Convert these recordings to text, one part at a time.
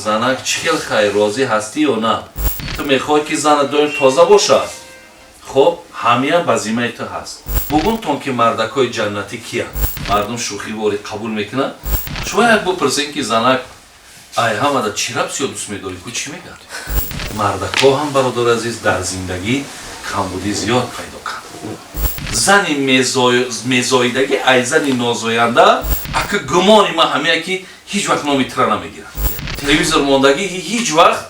занак чил хай розӣ ҳастӣ ё на? Ту мехоҳӣ ки занат доим тоза бошад? хоб ҳамиам ба зимаи ту ҳаст. Бугун тон ки мардакҳои ҷаннатӣ киянд? Мардум шӯхӣ ворӣ қабул мекунад? Шумо як бипурсед ки занак ай ҳамада чӣ рабсиё дӯст медорӣ ку чӣ мегӯяд? Мардакҳо ҳам бародари азиз дар зиндагӣ камбудӣ зиёд пайдо карданд. зани мезоидагӣ ай зани нозоянда ака гумони ман ҳамия ки ҳеҷ вақт номи тира намегирад. Телевизор мондагӣ ҳеҷ вақт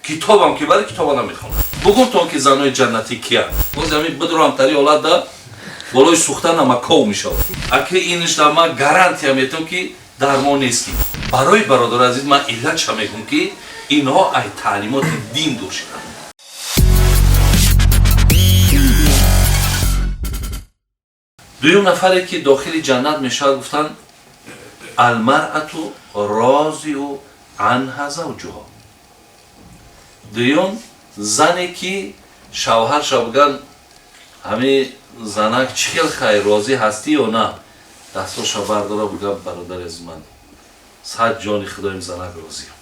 китобам ки бари китоба намехонад. Бугун тон ки занои ҷаннатӣ киянд? боз ҳамин бидурам тари ҳолатда болои сӯхтан намаков мешавад. Аки инишда ман гарантия метавам ки дармон нест. Ки барои бародари азиз ман иллатша мегӯям ки инҳо ай таълимоти дин доштанд. дуюм нафаре ки дохили ҷаннат мешавад гуфтанд алмаръату розиу анҳа завҷуҳо. дуюм зане ки шавҳарша бигӯянд ҳамин занак чӣ хел хай розӣ ҳастӣ ё на? дастоша бардора бигӯяд бародари азиз ман сад ҷони худоим занак розиам.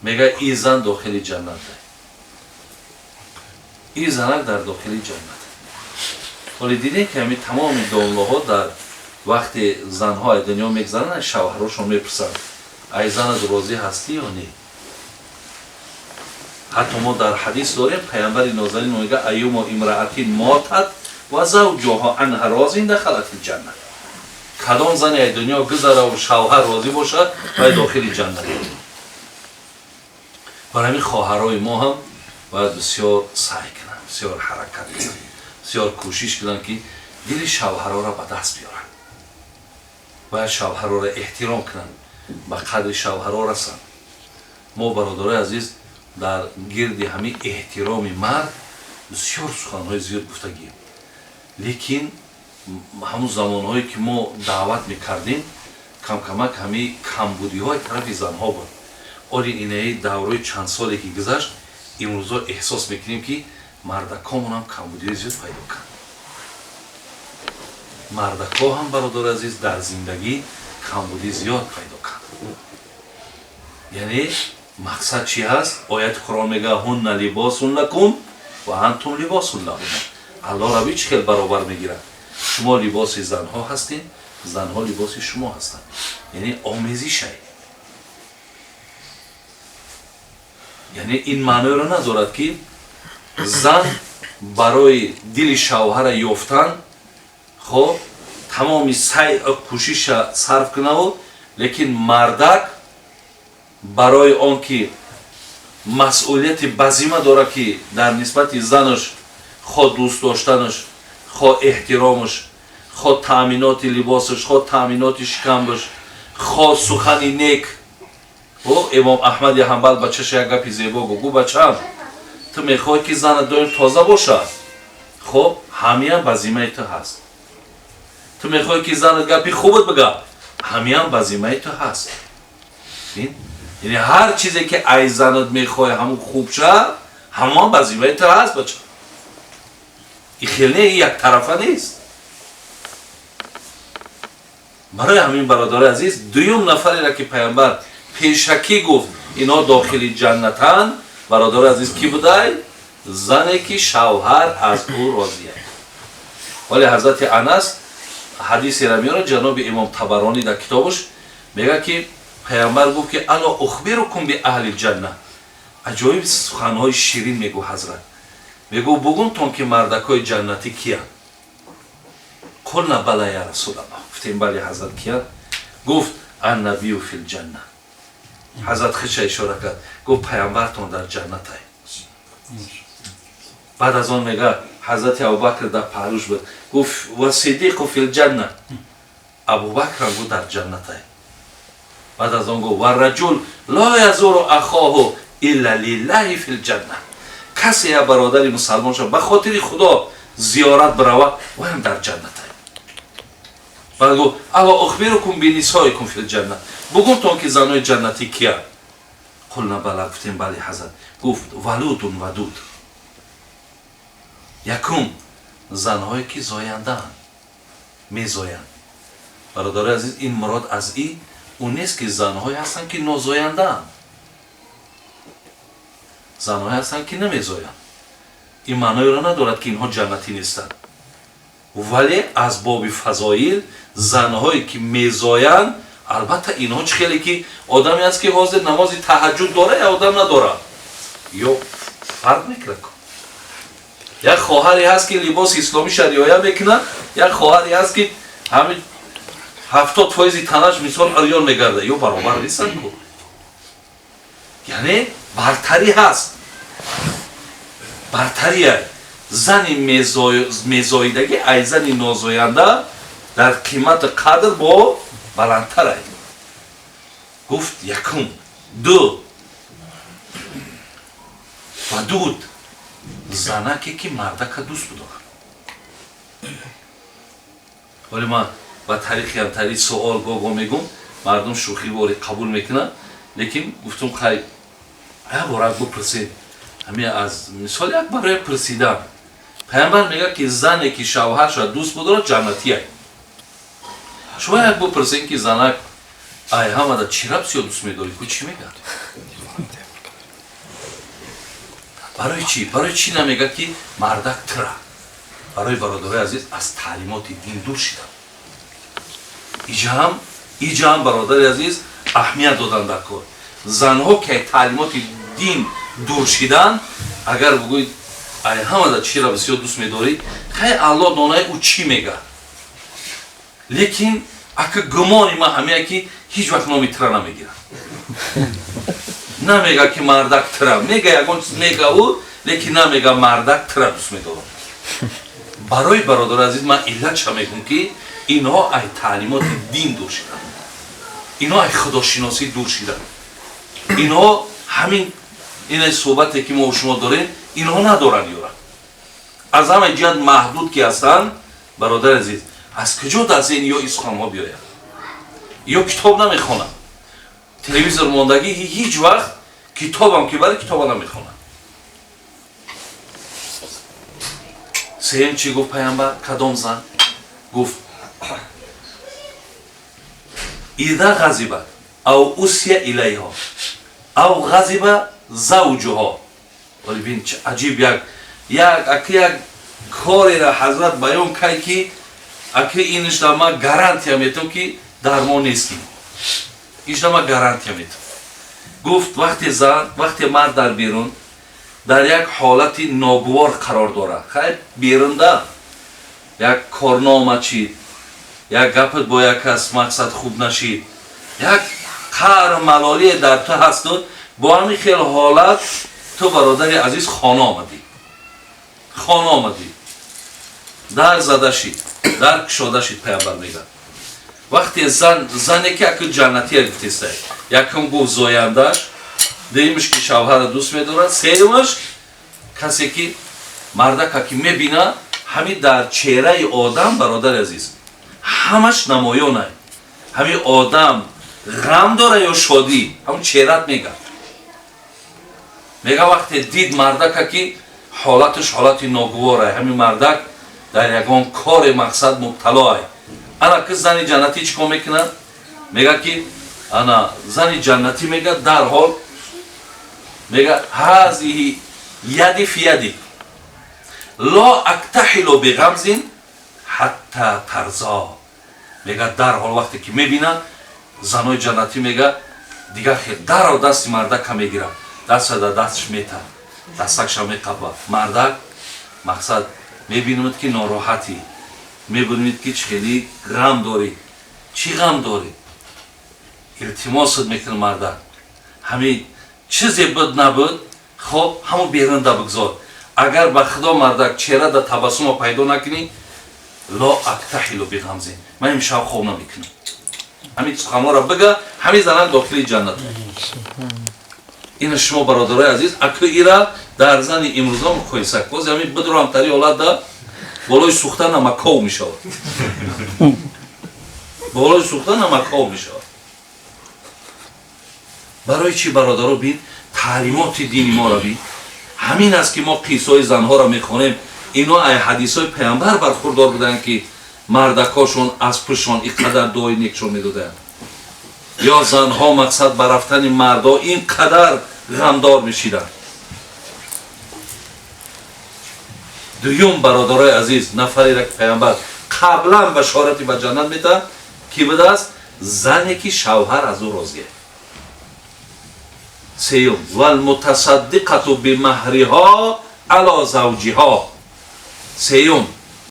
мега и зан дохили ҷаннат. И занак дар дохили ҷаннат. ҳоле дидем ки ҳамин тамоми довлоҳо дар вақте занҳо ай дунё мегзаранд шавҳарошон мепурсанд ай занат розӣ ҳастӣ ё не? ҳатто мо дар ҳадис дорем пайғамбари нозарин мегӯяд айюмо имраатин мотат ва завҷуҳо анҳа розин дахалат ҷанна. кадом зани ай дунё гузараву шавҳар розӣ бошад вай дохили ҷаннат. барои ҳамин хоҳарои мо ҳам бояд бисёр саъй кунанд, бисёр ҳаракат кунанд, бисёр кӯшиш кунанд ки дили шавҳароро ба даст биёранд. бояд шавҳароро эҳтиром кунанд, ба қадри шавҳаро расанд. мо бародарои азиз дар гирди ҳамин эҳтироми мард бисёр суханҳои зиёд гуфтагием. лекин ҳамун замонҳое ки мо даъват мекардем камкамак ҳамин камбудиҳои тарафи занҳо буд. оли инаи давраи чанд соле ки гузашт имрӯзо эҳсос мекунем ки мардакҳомон ҳам камбудии зиёд пайдо карданд. мардакҳо ҳам бародари азиз дар зиндагӣ камбудии зиёд пайдо карданд. яъне мақсад чӣ ҳаст? ояти қуръон мегӯяд ҳунна либосун лакум ва антум либосун лаҳунна. алло раби чӣ хел баробар мегирад? шумо либоси занҳо ҳастед, занҳо либоси шумо ҳастанд. яъне омезишай. яъне ин маъноеро надорад ки зан барои дили шавҳара ёфтан хоб тамоми сай кӯшиша сарф кунаву лекин мардак барои он ки масъулияти базима дорад ки дар нисбати занаш хо дӯст доштанаш, хо эҳтиромаш, хо таъминоти либосаш, хо таъминоти шикамбаш, хо сухани нек. имом аҳмади ҳамбал ба чаша як гапи зебо гӯ бачам ту мехоҳӣ ки занат доим тоза бошад? хоб ҳамиам ба зимаи ту ҳаст. ту мехоҳӣ ки занат гапи хубат бигӯяд? ҳамиам ба зимаи ту ҳаст. яъне ҳар чизе ки ай занат мехоҳӣ ҳамун хуб шад ҳамон ба зимаи ту ҳаст бача. ин хел не яктарафа нест. барои ҳамин бародари азиз дуюм нафареро ки пайғамбар пешакӣ гуфт инҳо дохили ҷаннатанд, бародари азиз ки будай? зане ки шавҳар аз ӯ розия. ҳоле ҳазрати анас ҳадисеро меорад ҷаноби имом табаронӣ дар китобаш мегӯяд ки пайғамбар гуфт ки ало ухбирукум би аҳли ҷанна. аҷоиб суханҳои ширин мегӯ ҳазрат. мегӯ бугун тон ки мардакҳои ҷаннатӣ киянд? қулна бала я расулаллоҳ. гуфтем бале ҳазрат киянд? гуфт аннабию фил ҷанна. ҳазрат хиша ишора кард гуфт пайғамбартон дар ҷаннатай. баъд аз он мегӯяд ҳазрати абубакр дар паҳлӯш буд гуфт ва сидиқу фил ҷанна. абубакрам гуфт дар ҷаннатай. баъд аз он гуфт ва раҷул ла язуру ахоҳу илла лиллаҳи фил ҷанна. касе як бародари мусалмон шуд ба хотири худо зиёрат биравад ваям дар ҷаннатай. баъд гуфт ава ухбирукум би нисоикум фил ҷанна. бугун тон ки занои ҷаннатӣ киянд? қулна бала. гуфтем бале ҳазрат. гуфт валудун вадуд. якум занҳое ки зояндаанд, мезоянд. бародари азиз ин мурод аз ин он нест ки занҳое ҳастанд ки нозояндаанд. занҳое ҳастанд ки намезоянд. ин маъноеро надорад ки инҳо ҷаннатӣ нестанд. вале аз боби фазоил занҳое ки мезоянд, албатта инҳо чӣ хеле ки одаме аст ки ҳозир намози таҳаҷҷуд дора ё одам надорад, ё фарқ мекунад. як хоҳаре ҳаст ки либоси исломиша риоя мекунад, як хоҳаре ҳаст ки ҳамин 70% танаш мисол арён мегарда, ё баробар нестанд ку. яъне бартарӣ ҳаст, бартария. зани мезоидаги ай зани нозоянда дар қимати қадр бо баландтар ай. гуфт якум ду вадуд, занаке ки мардака дӯст будорад. ҳоле ман ба тариқи амтари суол гого мегум, мардум шӯхивори қабул мекунад, лекин гуфтум хай як бора бипурсед. ҳамин аз мисол як барои пурсидан, пайғамбар мегӯяд ки зане ки шавҳарша дӯст будорад ҷаннатӣ ай. шумо як бипурсед ки занак ай ҳамада чира бисёр дӯст медорӣ ку чӣ мегӯяд? барои чӣ? барои чӣ намегӯяд ки мардак тира? барои бародарои азиз аз таълимоти дин дур шида. иҷа ҳам бародари азиз аҳамият додан дар кор. занҳо ки таълимоти дин дур шиданд, агар бигӯед ай ҳамада чира бисёр дӯст медорӣ, хай аллоҳ донаи ӯ чӣ мегӯяд. лекин ака гумони ман ҳамия ки ҳеҷ вақт номи тира намегирад. намегӯяд ки мардак тира, мегӯяд ягон чиз мегӯяд ӯ, лекин намегӯяд мардак тира дӯст медорад. барои бародари азиз ман иллатша мегӯям ки инҳо ай таълимоти дин дур шиданд, инҳо ай худошиносӣ дур шиданд, инҳо ҳамин ин суҳбате ки мо шумо дорем инҳо надоранд ёра. аз ҳама ҷиҳат маҳдуд ки ҳастанд, бародари азиз, аз куҷо дар зеҳни ё суханҳо биёяд? ё китоб намехонад, телевизор мондагӣ ҳеҷ вақт китобам ки бари китоба намехонад. сеюм чӣ гуфт пайғамбар? кадом зан? гуфт ида ғазибат ав усия илайҳо ав ғазиба завҷуҳо. оле бин чӣ аҷиб як корера ҳазрат баён кай ки аки инишда ма гарантия метавам ки дармон нестим. инишда ма гарантия метавам. гуфт вақте мард дар берун дар як ҳолати ногувор қарор дорад, хай берунда як кор номачид, як гапат бо як кас мақсад хуб нашид, як қаҳр малолие дар ту ҳасту, бо ҳамин хел ҳолат ту бародари азиз хона омадӣ, дар зада шид, дар кушода шид. пайғамбар мегӯяд вақте зане ки аку ҷаннатия гуфтестай, якум гуфт зояндаш, дуюмаш ки шавҳара дӯст медорад, сеюмаш касе ки мардака ки мебинад ҳамин дар чеҳраи одам, бародари азиз, ҳамаш намоён ай. ҳамин одам ғам дора ё шодӣ, ҳамн чеҳрат мегӯяд. мега вақте дид мардака ки ҳолаташ ҳолати ногувор ай, ҳамин мардак дар ягон кори мақсад мубтало ай. ана ки зани ҷаннатӣ чӣ кор мекунад? мега ки ана зани ҷаннатӣ мега дарҳол мега ҳазиҳи яди фи яди ло актаҳилу биғамзин ҳатта тарзо. мега дарҳол вақте ки мебинад занои ҷаннатӣ мега дигар хел дарҳол дасти мардака мегирад, дастада дасташ метар, дастакша меқаба. мардак мақсад мебинад ки нороҳатӣ, мебинад ки чхели ғам дорӣ. чӣ ғам дорӣ? илтимосат мекунад мардак, ҳамин чизе буд набуд, хоб ҳамо берунда бигзор. агар ба худо мардак чеҳрада табассума пайдо накунӣ, ло актаҳилу биғамзин, ман имшаб хоб намекунам. ҳамин суханҳоро бига, ҳамин занак дохили ҷаннат. ина шумо бародарои азиз, аку ира дар зани имрӯза муқоиса кун, ҳамин бидро ҳамтари ҳолатда болои сӯхта намаков мешавад. болои сӯхта намаков мешавад. барои чӣ бародаро бин таълимоти дини моро бин? ҳамин аст ки мо қиссаҳои занҳоро мехонем, ино ай ҳадисҳои пайғамбар бархурдор буданд ки мардакошон аз пӯшон иқадар дуои некшон медоданд, ё занҳо мақсад ба рафтани мардо ин қадар ғамдор мешиданд. дуюм бародарои азиз, нафареро ки пайғамбар қаблан башорати ба ҷаннат медиҳад ки будааст зане ки шавҳар аз ӯ розия. сеюм валмутасаддиқату бимаҳриҳо ало завҷиҳо. сеюм